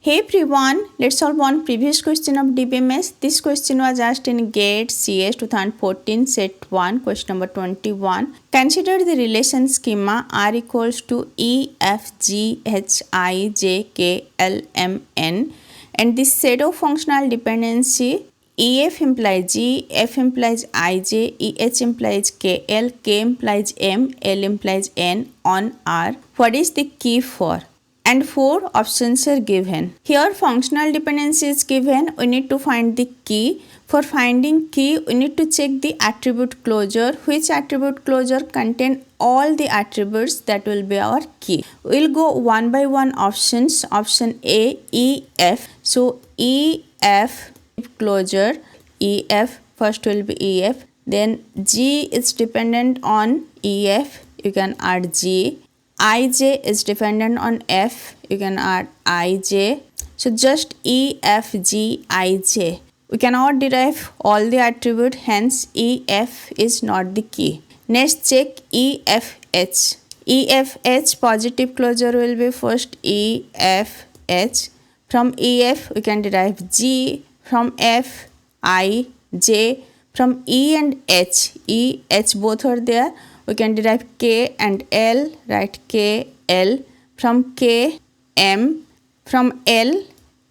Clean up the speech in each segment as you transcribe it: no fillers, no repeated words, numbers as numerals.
Hey everyone, let's solve one previous question of DBMS. This question was asked in GATE CS 2014 set 1 question number 21. Consider the relation schema R equals to E, F, G, H, I, J, K, L, M, N and this set of functional dependency EF implies G, F implies IJ, EH implies KL, K implies M, L implies N on R. What is the key for? And 4 options are given. Here functional dependency is given. We need to find the key. For finding key, we need to check the attribute closure. Which attribute closure contain all the attributes that will be our key. We'll go one by one options. Option A, E, F. So E, F closure, EF, first will be EF. Then G is dependent on EF. You can add G. IJ is dependent on F, you can add IJ. So just E, F, G, IJ. We cannot derive all the attribute, hence EF is not the key. Next check EFH. EFH positive closure will be first EFH. From EF we can derive G, from F, I, J. From E and H, E, H both are there. We can derive K and L, write K, L. From K, M. From L,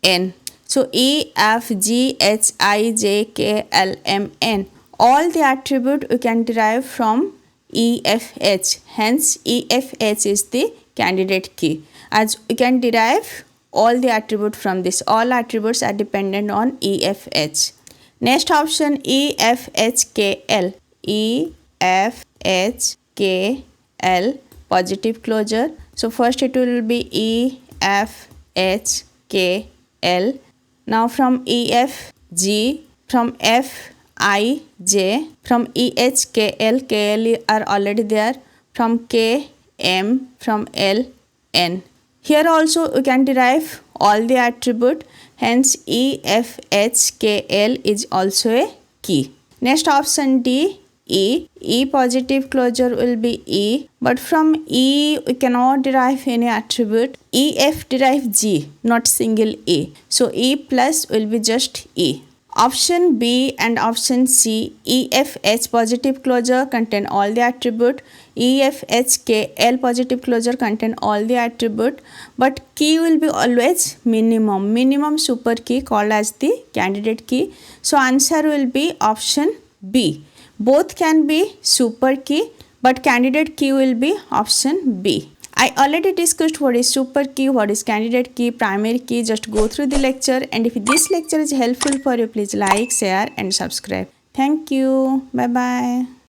N. So E, F, G, H, I, J, K, L, M, N. All the attribute we can derive from EFH. Hence EFH is the candidate key. As we can derive all the attribute from this. All attributes are dependent on EFH. Next option EFHKL. EFHKL positive closure. So first it will be EFHKL. Now from EFG, from FIJ, from EHKL, KL are already there. From KM, from LN. Here also we can derive all the attribute, hence EFHKL is also a key. Next option D, E. E positive closure will be E, but from E we cannot derive any attribute. EF derive G, not single E. So E plus will be just E. Option B and option C, EFH positive closure contain all the attribute. EFHKL positive closure contain all the attribute, but key will be always minimum super key called as the candidate key. So answer will be option B. Both can be super key, but candidate key will be option B. I already discussed what is super key, what is candidate key, primary key. Just go through the lecture, and if this lecture is helpful for you, please like, share and subscribe. Thank you. Bye bye.